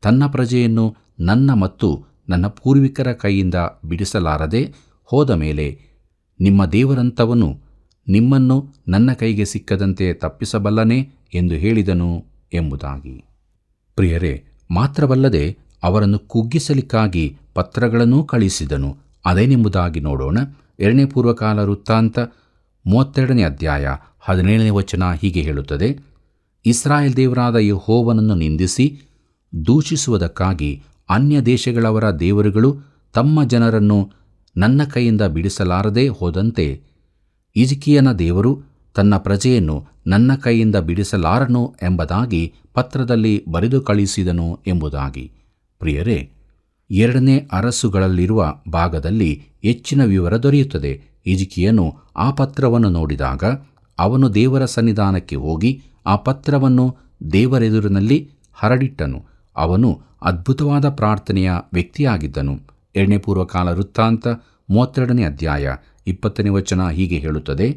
Speaker 1: ತನ್ನ ಪ್ರಜೆಯನ್ನು ನನ್ನ ಮತ್ತು ನನ್ನ ಪೂರ್ವಿಕರ ಕೈಯಿಂದ ಬಿಡಿಸಲಾರದೆ ಹೋದ ಮೇಲೆ ನಿಮ್ಮ ದೇವರಂಥವನು ನಿಮ್ಮನ್ನು ನನ್ನ ಕೈಗೆ ಸಿಕ್ಕದಂತೆ ತಪ್ಪಿಸಬಲ್ಲನೇ ಎಂದು ಹೇಳಿದನು ಎಂಬುದಾಗಿ. ಪ್ರಿಯರೇ, ಮಾತ್ರವಲ್ಲದೆ ಅವರನ್ನು ಕುಗ್ಗಿಸಲಿಕ್ಕಾಗಿ ಪತ್ರಗಳನ್ನೂ ಕಳಿಸಿದನು. ಅದೇನೆಂಬುದಾಗಿ ನೋಡೋಣ. 2ನೇ ಪೂರ್ವಕಾಲ ವೃತ್ತಾಂತ 32ನೇ ಅಧ್ಯಾಯ 17ನೇ ವಚನ ಹೀಗೆ ಹೇಳುತ್ತದೆ: ಇಸ್ರಾಯೇಲ್ ದೇವರಾದ ಯೆಹೋವನನ್ನು ನಿಂದಿಸಿ ದೂಷಿಸುವುದಕ್ಕಾಗಿ ಅನ್ಯ ದೇಶಗಳವರ ದೇವರುಗಳು ತಮ್ಮ ಜನರನ್ನು ನನ್ನ ಕೈಯಿಂದ ಬಿಡಿಸಲಾರದೆ ಹೋದಂತೆ ಹಿಜ್ಕೀಯನ ದೇವರು ತನ್ನ ಪ್ರಜೆಯನ್ನು ನನ್ನ ಕೈಯಿಂದ ಬಿಡಿಸಲಾರನು ಎಂಬುದಾಗಿ ಪತ್ರದಲ್ಲಿ ಬರೆದು ಕಳಿಸಿದನು ಎಂಬುದಾಗಿ. ಪ್ರಿಯರೇ, 2ನೇ ಅರಸುಗಳಲ್ಲಿರುವ ಭಾಗದಲ್ಲಿ ಹೆಚ್ಚಿನ ವಿವರ ದೊರೆಯುತ್ತದೆ. ಹಿಜ್ಕೀಯನು ಆ ಪತ್ರವನ್ನು ನೋಡಿದಾಗ ಅವನು ದೇವರ ಸನ್ನಿಧಾನಕ್ಕೆ ಹೋಗಿ ಆ ಪತ್ರವನ್ನು ದೇವರೆದುರಿನಲ್ಲಿ ಹರಡಿಟ್ಟನು. ಅವನು ಅದ್ಭುತವಾದ ಪ್ರಾರ್ಥನೆಯ ವ್ಯಕ್ತಿಯಾಗಿದ್ದನು. 2ನೇ ಪೂರ್ವಕಾಲ ವೃತ್ತಾಂತ 32ನೇ ಅಧ್ಯಾಯ 20ನೇ ವಚನ ಹೀಗೆ ಹೇಳುತ್ತದೆ: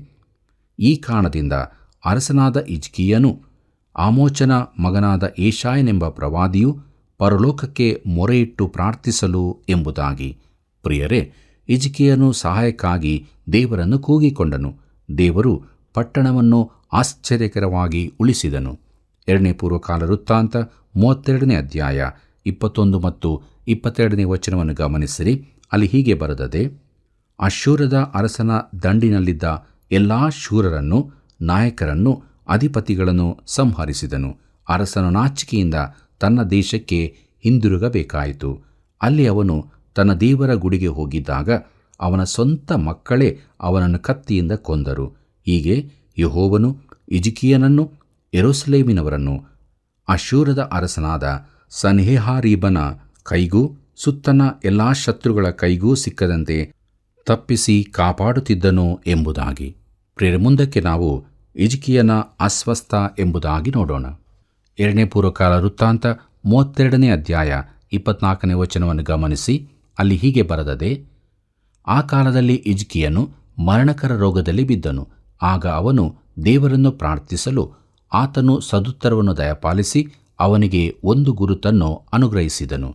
Speaker 1: ಈ ಕಾರಣದಿಂದ ಅರಸನಾದ ಹಿಜ್ಕೀಯನು ಆಮೋಚನ ಮಗನಾದ ಯೆಶಾಯನೆಂಬ ಪ್ರವಾದಿಯು ಪರಲೋಕಕ್ಕೆ ಮೊರೆಯಿಟ್ಟು ಪ್ರಾರ್ಥಿಸಲು ಎಂಬುದಾಗಿ. ಪ್ರಿಯರೇ, ಹಿಜ್ಕೀಯನು ಸಹಾಯಕ್ಕಾಗಿ ದೇವರನ್ನು ಕೂಗಿಕೊಂಡನು. ದೇವರು ಪಟ್ಟಣವನ್ನು ಆಶ್ಚರ್ಯಕರವಾಗಿ ಉಳಿಸಿದನು. 2ನೇ ಪೂರ್ವಕಾಲ ವೃತ್ತಾಂತ 32ನೇ ಅಧ್ಯಾಯ 21 ಮತ್ತು 22ನೇ ವಚನವನ್ನು ಗಮನಿಸಿರಿ. ಅಲ್ಲಿ ಹೀಗೆ ಬರೆದದೆ: ಅಶ್ಶೂರದ ಅರಸನ ದಂಡಿನಲ್ಲಿದ್ದ ಎಲ್ಲ ಶೂರರನ್ನು, ನಾಯಕರನ್ನು, ಅಧಿಪತಿಗಳನ್ನು ಸಂಹರಿಸಿದನು. ಅರಸನು ನಾಚಿಕೆಯಿಂದ ತನ್ನ ದೇಶಕ್ಕೆ ಹಿಂದಿರುಗಬೇಕಾಯಿತು. ಅಲ್ಲಿ ಅವನು ತನ್ನ ದೇವರ ಗುಡಿಗೆ ಹೋಗಿದ್ದಾಗ ಅವನ ಸ್ವಂತ ಮಕ್ಕಳೇ ಅವನನ್ನು ಕತ್ತಿಯಿಂದ ಕೊಂದರು. ಹೀಗೆ ಯೆಹೋವನು ಹಿಜ್ಕೀಯನನ್ನು, ಯೆರೂಸಲೇಮಿನವರನ್ನು ಅಶ್ಶೂರದ ಅರಸನಾದ ಸನ್ಹೇರೀಬನ ಕೈಗೂ ಸುತ್ತನ ಎಲ್ಲ ಶತ್ರುಗಳ ಕೈಗೂ ಸಿಕ್ಕದಂತೆ ತಪ್ಪಿಸಿ ಕಾಪಾಡುತ್ತಿದ್ದನು ಎಂಬುದಾಗಿ. ಪ್ರಿಯರೇ, ಮುಂದಕ್ಕೆ ನಾವು ಹಿಜ್ಕೀಯನ ಅಸ್ವಸ್ಥ ಎಂಬುದಾಗಿ ನೋಡೋಣ. 2ನೇ ಪೂರ್ವಕಾಲ ವೃತ್ತಾಂತ 32ನೇ ಅಧ್ಯಾಯ 24ನೇ ವಚನವನ್ನು ಗಮನಿಸಿ. ಅಲ್ಲಿ ಹೀಗೆ ಬರೆದದೆ: ಆ ಕಾಲದಲ್ಲಿ ಹಿಜ್ಕೀಯನು ಮರಣಕರ ರೋಗದಲ್ಲಿ ಬಿದ್ದನು. ಆಗ ಅವನು ದೇವರನ್ನು ಪ್ರಾರ್ಥಿಸಲು ಆತನು ಸದುತ್ತರವನ್ನು ದಯಪಾಲಿಸಿ ಅವನಿಗೆ ಒಂದು ಗುರುತನ್ನು ಅನುಗ್ರಹಿಸಿದನು.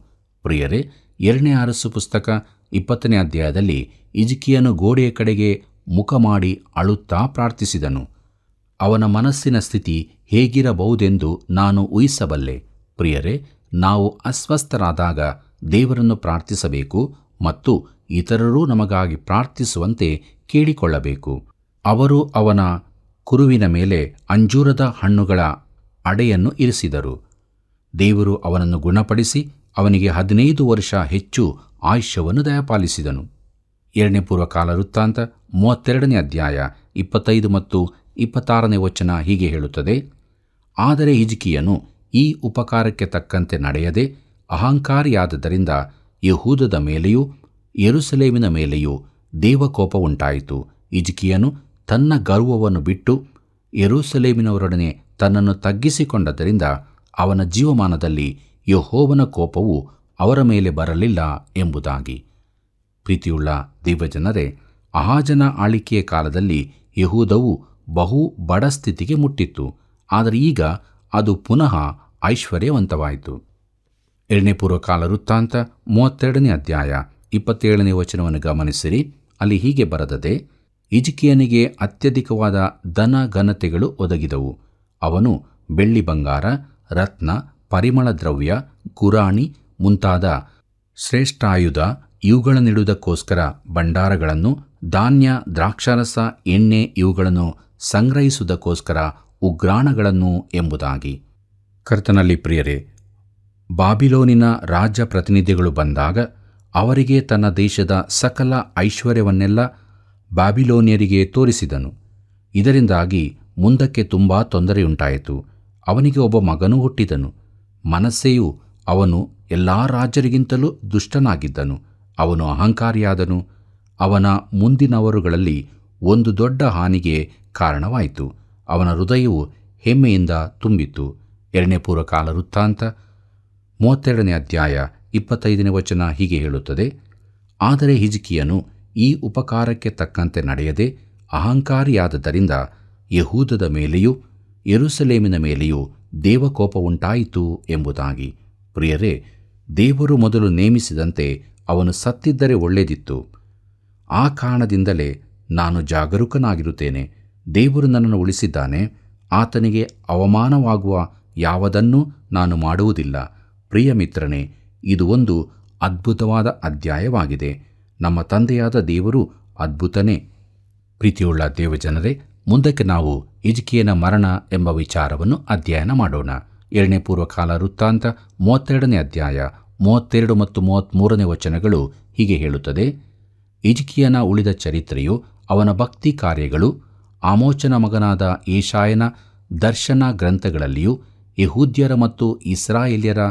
Speaker 1: ಪ್ರಿಯರೇ, 2ನೇ ಅರಸು ಪುಸ್ತಕ 20ನೇ ಅಧ್ಯಾಯದಲ್ಲಿ ಹಿಜ್ಕೀಯನು ಗೋಡೆಯ ಕಡೆಗೆ ಮುಖ ಮಾಡಿ ಅಳುತ್ತಾ ಪ್ರಾರ್ಥಿಸಿದನು. ಅವನ ಮನಸ್ಸಿನ ಸ್ಥಿತಿ ಹೇಗಿರಬಹುದೆಂದು ನಾನು ಊಹಿಸಬಲ್ಲೆ. ಪ್ರಿಯರೇ, ನಾವು ಅಸ್ವಸ್ಥರಾದಾಗ ದೇವರನ್ನು ಪ್ರಾರ್ಥಿಸಬೇಕು ಮತ್ತು ಇತರರೂ ನಮಗಾಗಿ ಪ್ರಾರ್ಥಿಸುವಂತೆ ಕೇಳಿಕೊಳ್ಳಬೇಕು. ಅವರು ಅವನ ಕುರುವಿನ ಮೇಲೆ ಅಂಜೂರದ ಹಣ್ಣುಗಳ ಅಡೆಯನ್ನು ಇರಿಸಿದರು. ದೇವರು ಅವನನ್ನು ಗುಣಪಡಿಸಿ ಅವನಿಗೆ 15 ವರ್ಷ ಹೆಚ್ಚು ಆಯುಷ್ಯವನ್ನು ದಯಪಾಲಿಸಿದನು. 2ನೇ ಪೂರ್ವಕಾಲ ವೃತ್ತಾಂತ 32ನೇ ಅಧ್ಯಾಯ 25 ಮತ್ತು 26ನೇ ವಚನ ಹೀಗೆ ಹೇಳುತ್ತದೆ: ಆದರೆ ಹಿಜ್ಕೀಯನು ಈ ಉಪಕಾರಕ್ಕೆ ತಕ್ಕಂತೆ ನಡೆಯದೆ ಅಹಂಕಾರಿಯಾದದರಿಂದ ಯೆಹೂದದ ಮೇಲೆಯೂ ಯೆರೂಸಲೇಮಿನ ಮೇಲೆಯೂ ದೇವಕೋಪ ಉಂಟಾಯಿತು. ಹಿಜ್ಕೀಯನು ತನ್ನ ಗರ್ವವನ್ನು ಬಿಟ್ಟು ಯೆರೂಸಲೇಮಿನವರೊಡನೆ ತನ್ನನ್ನು ತಗ್ಗಿಸಿಕೊಂಡದ್ದರಿಂದ ಅವನ ಜೀವಮಾನದಲ್ಲಿ ಯೆಹೋವನ ಕೋಪವು ಅವರ ಮೇಲೆ ಬರಲಿಲ್ಲ ಎಂಬುದಾಗಿ. ಪ್ರೀತಿಯುಳ್ಳ ದೇವಜನರೇ, ಆಹಾಜನ ಆಳ್ವಿಕೆಯ ಕಾಲದಲ್ಲಿ ಯೆಹೂದವು ಬಹು ಬಡ ಸ್ಥಿತಿಗೆ ಮುಟ್ಟಿತ್ತು. ಆದರೆ ಈಗ ಅದು ಪುನಃ ಐಶ್ವರ್ಯವಂತವಾಯಿತು. 2ನೇ ಪೂರ್ವಕಾಲ ವೃತ್ತಾಂತ 32ನೇ ಅಧ್ಯಾಯ 27ನೇ ವಚನವನ್ನು ಗಮನಿಸಿರಿ. ಅಲ್ಲಿ ಹೀಗೆ ಬರೆದದೆ: ಹಿಜ್ಕೀಯನಿಗೆ ಅತ್ಯಧಿಕವಾದ ಧನ ಘನತೆಗಳು ಒದಗಿದವು. ಅವನು ಬೆಳ್ಳಿ ಬಂಗಾರ, ರತ್ನ, ಪರಿಮಳ ದ್ರವ್ಯ, ಗುರಾಣಿ ಮುಂತಾದ ಶ್ರೇಷ್ಠಾಯುಧ ಇವುಗಳನ್ನಿಡುವುದಕ್ಕೋಸ್ಕರ ಭಂಡಾರಗಳನ್ನು, ಧಾನ್ಯ, ದ್ರಾಕ್ಷಾರಸ, ಎಣ್ಣೆ ಇವುಗಳನ್ನು ಸಂಗ್ರಹಿಸುವುದಕ್ಕೋಸ್ಕರ ಉಗ್ರಾಣಗಳನ್ನು ಎಂಬುದಾಗಿ. ಕರ್ತನಲ್ಲಿ ಪ್ರಿಯರೇ, ಬಾಬಿಲೋನಿನ ರಾಜ್ಯ ಪ್ರತಿನಿಧಿಗಳು ಬಂದಾಗ ಅವರಿಗೆ ತನ್ನ ದೇಶದ ಸಕಲ ಐಶ್ವರ್ಯವನ್ನೆಲ್ಲ ಬಾಬಿಲೋನಿಯರಿಗೆ ತೋರಿಸಿದನು. ಇದರಿಂದಾಗಿ ಮುಂದಕ್ಕೆ ತುಂಬ ತೊಂದರೆಯುಂಟಾಯಿತು. ಅವನಿಗೆ ಒಬ್ಬ ಮಗನೂ ಹುಟ್ಟಿದನು. ಮನಸ್ಸೆಯು ಅವನು ಎಲ್ಲ ರಾಜರಿಗಿಂತಲೂ ದುಷ್ಟನಾಗಿದ್ದನು. ಅವನು ಅಹಂಕಾರಿಯಾದನು. ಅವನ ಮುಂದಿನವರುಗಳಲ್ಲಿ ಒಂದು ದೊಡ್ಡ ಹಾನಿಗೆ ಕಾರಣವಾಯಿತು. ಅವನ ಹೃದಯವು ಹೆಮ್ಮೆಯಿಂದ ತುಂಬಿತ್ತು. 2ನೇ ಪೂರ್ವಕಾಲ ವೃತ್ತಾಂತ 32ನೇ ಅಧ್ಯಾಯ 25ನೇ ವಚನ ಹೀಗೆ ಹೇಳುತ್ತದೆ. ಆದರೆ ಹಿಜ್ಕೀಯನು ಈ ಉಪಕಾರಕ್ಕೆ ತಕ್ಕಂತೆ ನಡೆಯದೆ ಅಹಂಕಾರಿಯಾದದರಿಂದ ಯೆಹೂದದ ಮೇಲೆಯೂ ಯೆರೂಸಲೇಮಿನ ಮೇಲೆಯೂ ದೇವಕೋಪ ಉಂಟಾಯಿತು ಎಂಬುದಾಗಿ. ಪ್ರಿಯರೇ, ದೇವರು ಮೊದಲು ನೇಮಿಸಿದಂತೆ ಅವನು ಸತ್ತಿದ್ದರೆ ಒಳ್ಳೆಯದಿತ್ತು. ಆ ಕಾರಣದಿಂದಲೇ ನಾನು ಜಾಗರೂಕನಾಗಿರುತ್ತೇನೆ. ದೇವರು ನನ್ನನ್ನು ಉಳಿಸಿದ್ದಾನೆ. ಆತನಿಗೆ ಅವಮಾನವಾಗುವ ಯಾವುದನ್ನೂ ನಾನು ಮಾಡುವುದಿಲ್ಲ. ಪ್ರಿಯ ಮಿತ್ರನೇ, ಇದು ಒಂದು ಅದ್ಭುತವಾದ ಅಧ್ಯಾಯವಾಗಿದೆ. ನಮ್ಮ ತಂದೆಯಾದ ದೇವರು ಅದ್ಭುತನೇ. ಪ್ರೀತಿಯುಳ್ಳ ದೇವಜನರೇ, ಮುಂದಕ್ಕೆ ನಾವು ಹಿಜ್ಕೀಯನ ಮರಣ ಎಂಬ ವಿಚಾರವನ್ನು ಅಧ್ಯಯನ ಮಾಡೋಣ. 2ನೇ ಪೂರ್ವಕಾಲ ವೃತ್ತಾಂತ 32ನೇ ಅಧ್ಯಾಯ 32 ಮತ್ತು 33ನೇ ವಚನಗಳು ಹೀಗೆ ಹೇಳುತ್ತದೆ. ಹಿಜ್ಕೀಯನ ಉಳಿದ ಚರಿತ್ರೆಯು, ಅವನ ಭಕ್ತಿ ಕಾರ್ಯಗಳು ಆಮೋಚನ ಮಗನಾದ ಯೆಶಾಯನ ದರ್ಶನ ಗ್ರಂಥಗಳಲ್ಲಿಯೂ ಯೆಹೂದ್ಯರ ಮತ್ತು ಇಸ್ರಾಯೇಲ್ಯರ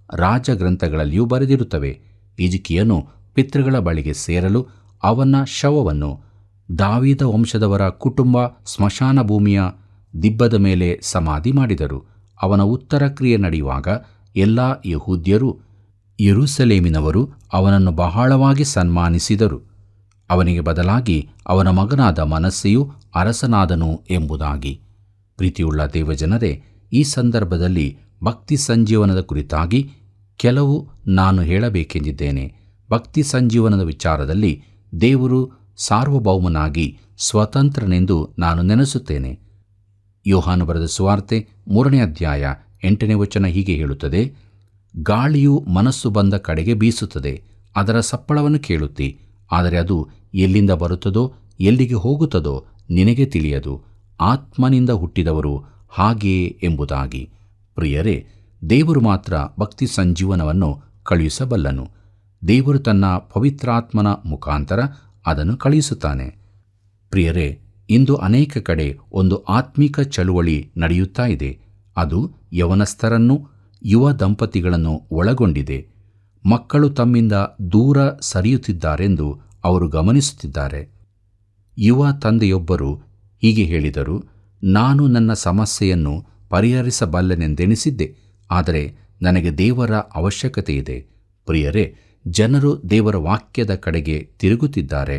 Speaker 1: ರಾಜ ಗ್ರಂಥಗಳಲ್ಲಿಯೂ ಬರೆದಿರುತ್ತವೆ. ಹಿಜ್ಕೀಯನು ಪಿತೃಗಳ ಬಳಿಗೆ ಸೇರಲು ಅವನ ಶವವನ್ನು ದಾವೀದ ವಂಶದವರ ಕುಟುಂಬ ಸ್ಮಶಾನ ಭೂಮಿಯ ದಿಬ್ಬದ ಮೇಲೆ ಸಮಾಧಿ ಮಾಡಿದರು. ಅವನ ಉತ್ತರ ಕ್ರಿಯೆ ನಡೆಯುವಾಗ ಎಲ್ಲ ಯೆಹೂದ್ಯರು ಯೆರೂಸಲೇಮಿನವರು ಅವನನ್ನು ಬಹಳವಾಗಿ ಸನ್ಮಾನಿಸಿದರು. ಅವನಿಗೆ ಬದಲಾಗಿ ಅವನ ಮಗನಾದ ಮನಸ್ಸೆಯು ಅರಸನಾದನು ಎಂಬುದಾಗಿ. ಪ್ರೀತಿಯುಳ್ಳ ದೇವಜನರೇ, ಈ ಸಂದರ್ಭದಲ್ಲಿ ಭಕ್ತಿ ಸಂಜೀವನದ ಕುರಿತಾಗಿ ಕೆಲವು ನಾನು ಹೇಳಬೇಕೆಂದಿದ್ದೇನೆ. ಭಕ್ತಿ ಸಂಜೀವನದ ವಿಚಾರದಲ್ಲಿ ದೇವರು ಸಾರ್ವಭೌಮನಾಗಿ ಸ್ವತಂತ್ರನೆಂದು ನಾನು ನೆನೆಸುತ್ತೇನೆ. ಯೋಹಾನ ಬರೆದ ಸುವಾರ್ತೆ 3ನೇ ಅಧ್ಯಾಯ 8ನೇ ವಚನ ಹೀಗೆ ಹೇಳುತ್ತದೆ. ಗಾಳಿಯು ಮನಸ್ಸು ಬಂದ ಕಡೆಗೆ ಬೀಸುತ್ತದೆ, ಅದರ ಸಪ್ಪಳವನ್ನು ಕೇಳುತ್ತಿ, ಆದರೆ ಅದು ಎಲ್ಲಿಂದ ಬರುತ್ತದೋ ಎಲ್ಲಿಗೆ ಹೋಗುತ್ತದೋ ನಿನಗೆ ತಿಳಿಯದು. ಆತ್ಮನಿಂದ ಹುಟ್ಟಿದವರು ಹಾಗೆಯೇ ಎಂಬುದಾಗಿ. ಪ್ರಿಯರೇ, ದೇವರು ಮಾತ್ರ ಭಕ್ತಿ ಸಂಜೀವನವನ್ನು ಕಳುಹಿಸಬಲ್ಲನು. ದೇವರು ತನ್ನ ಪವಿತ್ರಾತ್ಮನ ಮುಖಾಂತರ ಅದನ್ನು ಕಳುಹಿಸುತ್ತಾನೆ. ಪ್ರಿಯರೇ, ಇಂದು ಅನೇಕ ಕಡೆ ಒಂದು ಆತ್ಮಿಕ ಚಳುವಳಿ ನಡೆಯುತ್ತಾ ಇದೆ. ಅದು ಯವನಸ್ಥರನ್ನು, ಯುವ ದಂಪತಿಗಳನ್ನು ಒಳಗೊಂಡಿದೆ. ಮಕ್ಕಳು ತಮ್ಮಿಂದ ದೂರ ಸರಿಯುತ್ತಿದ್ದಾರೆಂದು ಅವರು ಗಮನಿಸುತ್ತಿದ್ದಾರೆ. ಯುವ ತಂದೆಯೊಬ್ಬರು ಹೀಗೆ ಹೇಳಿದರು, ನಾನು ನನ್ನ ಸಮಸ್ಯೆಯನ್ನು ಪರಿಹರಿಸಬಲ್ಲೆನೆಂದೆಣಿಸಿದ್ದೆ, ಆದರೆ ನನಗೆ ದೇವರ ಅವಶ್ಯಕತೆ ಇದೆ. ಪ್ರಿಯರೇ, ಜನರು ದೇವರ ವಾಕ್ಯದ ಕಡೆಗೆ ತಿರುಗುತ್ತಿದ್ದಾರೆ.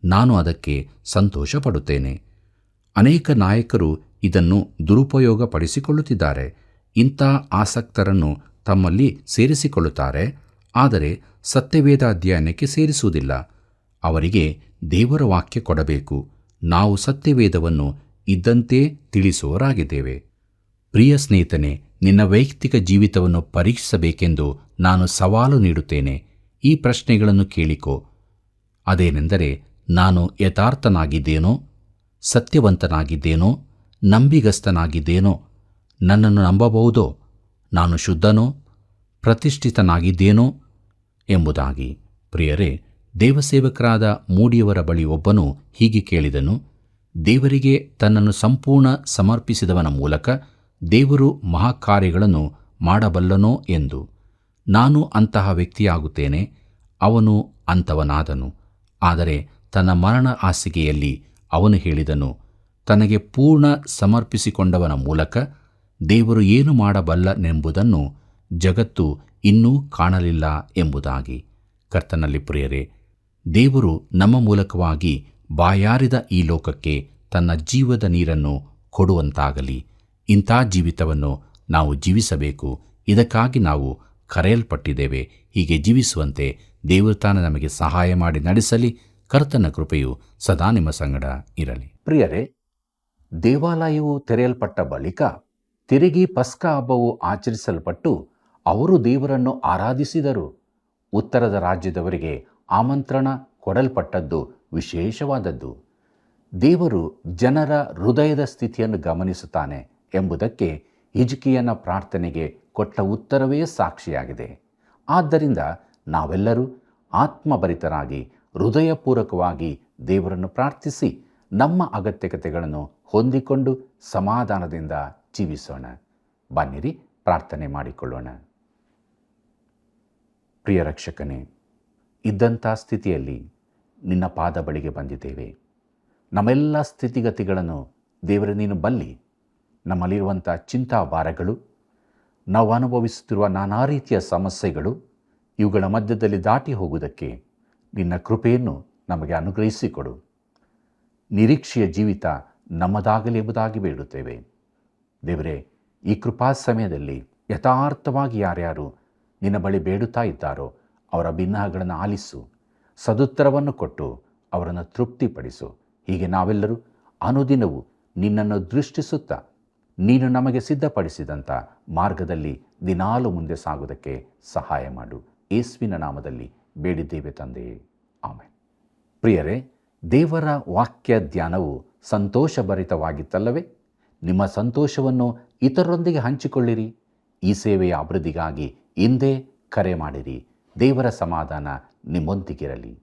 Speaker 1: ನಾನು ಅದಕ್ಕೆ ಸಂತೋಷಪಡುತ್ತೇನೆ. ಅನೇಕ ನಾಯಕರು ಇದನ್ನು ದುರುಪಯೋಗಪಡಿಸಿಕೊಳ್ಳುತ್ತಿದ್ದಾರೆ. ಇಂಥ ಆಸಕ್ತರನ್ನು ತಮ್ಮಲ್ಲಿ ಸೇರಿಸಿಕೊಳ್ಳುತ್ತಾರೆ, ಆದರೆ ಸತ್ಯವೇದ ಅಧ್ಯಯನಕ್ಕೆ ಸೇರಿಸುವುದಿಲ್ಲ. ಅವರಿಗೆ ದೇವರ ವಾಕ್ಯ ಕೊಡಬೇಕು. ನಾವು ಸತ್ಯವೇದವನ್ನು ಇದ್ದಂತೆ ತಿಳಿಸುವವರಾಗಿದ್ದೇವೆ. ಪ್ರಿಯ ಸ್ನೇಹಿತನೇ, ನಿನ್ನ ವೈಯಕ್ತಿಕ ಜೀವಿತವನ್ನು ಪರೀಕ್ಷಿಸಬೇಕೆಂದು ನಾನು ಸವಾಲು ನೀಡುತ್ತೇನೆ. ಈ ಪ್ರಶ್ನೆಗಳನ್ನು ಕೇಳಿಕೋ. ಅದೇನೆಂದರೆ, ನಾನು ಯಥಾರ್ಥನಾಗಿದ್ದೇನೋ, ಸತ್ಯವಂತನಾಗಿದ್ದೇನೋ, ನಂಬಿಗಸ್ತನಾಗಿದ್ದೇನೋ, ನನ್ನನ್ನು ನಂಬಬಹುದೋ, ನಾನು ಶುದ್ಧನೋ, ಪ್ರತಿಷ್ಠಿತನಾಗಿದ್ದೇನೋ ಎಂಬುದಾಗಿ. ಪ್ರಿಯರೇ, ದೇವಸೇವಕರಾದ ಮೂಡಿಯವರ ಬಳಿ ಒಬ್ಬನು ಹೀಗೆ ಕೇಳಿದನು. ದೇವರಿಗೆ ತನ್ನನ್ನು ಸಂಪೂರ್ಣ ಸಮರ್ಪಿಸಿದವನ ಮೂಲಕ ದೇವರು ಮಹಾಕಾರ್ಯಗಳನ್ನು ಮಾಡಬಲ್ಲನೋ ಎಂದು. ನಾನು ಅಂತಹ ವ್ಯಕ್ತಿಯಾಗುತ್ತೇನೆ. ಅವನು ಅಂಥವನಾದನು. ಆದರೆ ತನ್ನ ಮರಣ ಹಾಸಿಗೆಯಲ್ಲಿ ಅವನು ಹೇಳಿದನು, ತನಗೆ ಪೂರ್ಣ ಸಮರ್ಪಿಸಿಕೊಂಡವನ ಮೂಲಕ ದೇವರು ಏನು ಮಾಡಬಲ್ಲನೆಂಬುದನ್ನು ಜಗತ್ತು ಇನ್ನೂ ಕಾಣಲಿಲ್ಲ ಎಂಬುದಾಗಿ. ಕರ್ತನಲ್ಲಿ ಪ್ರಿಯರೇ, ದೇವರು ನಮ್ಮ ಮೂಲಕವಾಗಿ ಬಾಯಾರಿದ ಈ ಲೋಕಕ್ಕೆ ತನ್ನ ಜೀವದ ನೀರನ್ನು ಕೊಡುವಂತಾಗಲಿ. ಇಂಥ ಜೀವಿತವನ್ನು ನಾವು ಜೀವಿಸಬೇಕು. ಇದಕ್ಕಾಗಿ ನಾವು ಕರೆಯಲ್ಪಟ್ಟಿದ್ದೇವೆ. ಹೀಗೆ ಜೀವಿಸುವಂತೆ ದೇವರು ತಾನು ನಮಗೆ ಸಹಾಯ ಮಾಡಿ ನಡೆಸಲಿ. ಕರ್ತನ ಕೃಪೆಯು ಸದಾ ನಿಮ್ಮ ಸಂಗಡ ಇರಲಿ. ಪ್ರಿಯರೇ, ದೇವಾಲಯವು ತೆರೆಯಲ್ಪಟ್ಟ ಬಳಿಕ ತಿರುಗಿ ಪಸ್ಕ ಹಬ್ಬವು ಆಚರಿಸಲ್ಪಟ್ಟು ಅವರು ದೇವರನ್ನು ಆರಾಧಿಸಿದರು. ಉತ್ತರದ ರಾಜ್ಯದವರಿಗೆ ಆಮಂತ್ರಣ ಕೊಡಲ್ಪಟ್ಟದ್ದು ವಿಶೇಷವಾದದ್ದು. ದೇವರು ಜನರ ಹೃದಯದ ಸ್ಥಿತಿಯನ್ನು ಗಮನಿಸುತ್ತಾನೆ ಎಂಬುದಕ್ಕೆ ಹಿಜ್ಕೀಯನ ಪ್ರಾರ್ಥನೆಗೆ ಕೊಟ್ಟ ಉತ್ತರವೇ ಸಾಕ್ಷಿಯಾಗಿದೆ. ಆದ್ದರಿಂದ ನಾವೆಲ್ಲರೂ ಆತ್ಮಭರಿತರಾಗಿ ಹೃದಯಪೂರ್ವಕವಾಗಿ ದೇವರನ್ನು ಪ್ರಾರ್ಥಿಸಿ ನಮ್ಮ ಅಗತ್ಯತೆಗಳನ್ನು ಹೊಂದಿಕೊಂಡು ಸಮಾಧಾನದಿಂದ ಜೀವಿಸೋಣ. ಬನ್ನಿರಿ ಪ್ರಾರ್ಥನೆ ಮಾಡಿಕೊಳ್ಳೋಣ. ಪ್ರಿಯ ರಕ್ಷಕನೇ, ಇದ್ದಂಥ ಸ್ಥಿತಿಯಲ್ಲಿ ನಿನ್ನ ಪಾದ ಬಳಿಗೆ ಬಂದಿದ್ದೇವೆ. ನಮ್ಮೆಲ್ಲ ಸ್ಥಿತಿಗತಿಗಳನ್ನು ದೇವರೇ ನೀನು ಬಲ್ಲಿ. ನಮ್ಮಲ್ಲಿರುವಂಥ ಚಿಂತಾಭಾರಗಳು, ನಾವು ಅನುಭವಿಸುತ್ತಿರುವ ನಾನಾ ರೀತಿಯ ಸಮಸ್ಯೆಗಳು, ಇವುಗಳ ಮಧ್ಯದಲ್ಲಿ ದಾಟಿ ಹೋಗುವುದಕ್ಕೆ ನಿನ್ನ ಕೃಪೆಯನ್ನು ನಮಗೆ ಅನುಗ್ರಹಿಸಿಕೊಡು. ನಿರೀಕ್ಷೆಯ ಜೀವಿತ ನಮ್ಮದಾಗಲಿ ಎಂಬುದಾಗಿ ಬೇಡುತ್ತೇವೆ. ದೇವರೇ, ಈ ಕೃಪಾ ಸಮಯದಲ್ಲಿ ಯಥಾರ್ಥವಾಗಿ ಯಾರ್ಯಾರು ನಿನ್ನ ಬಳಿ ಬೇಡುತ್ತಾ ಇದ್ದಾರೋ ಅವರ ಬಿನ್ನಹಗಳನ್ನು ಆಲಿಸು, ಸದುತ್ತರವನ್ನು ಕೊಟ್ಟು ಅವರನ್ನು ತೃಪ್ತಿಪಡಿಸು. ಹೀಗೆ ನಾವೆಲ್ಲರೂ ಅನುದಿನವೂ ನಿನ್ನನ್ನು ದೃಷ್ಟಿಸುತ್ತಾ ನೀನು ನಮಗೆ ಸಿದ್ಧಪಡಿಸಿದಂಥ ಮಾರ್ಗದಲ್ಲಿ ದಿನಾಲು ಮುಂದೆ ಸಾಗುವುದಕ್ಕೆ ಸಹಾಯ ಮಾಡು. ಯೇಸುವಿನ ನಾಮದಲ್ಲಿ ಬೇಡಿದ್ದೇವೆ ತಂದೆಯೇ, ಆಮೆನ್. ಪ್ರಿಯರೇ, ದೇವರ ವಾಕ್ಯ ಧ್ಯಾನವು ಸಂತೋಷಭರಿತವಾಗಿತ್ತಲ್ಲವೇ? ನಿಮ್ಮ ಸಂತೋಷವನ್ನು ಇತರರೊಂದಿಗೆ ಹಂಚಿಕೊಳ್ಳಿರಿ. ಈ ಸೇವೆಯ ಅಭಿವೃದ್ಧಿಗಾಗಿ ಹಿಂದೆ ಕರೆ ಮಾಡಿರಿ. ದೇವರ ಸಮಾಧಾನ ನಿಮ್ಮೊಂದಿಗಿರಲಿ.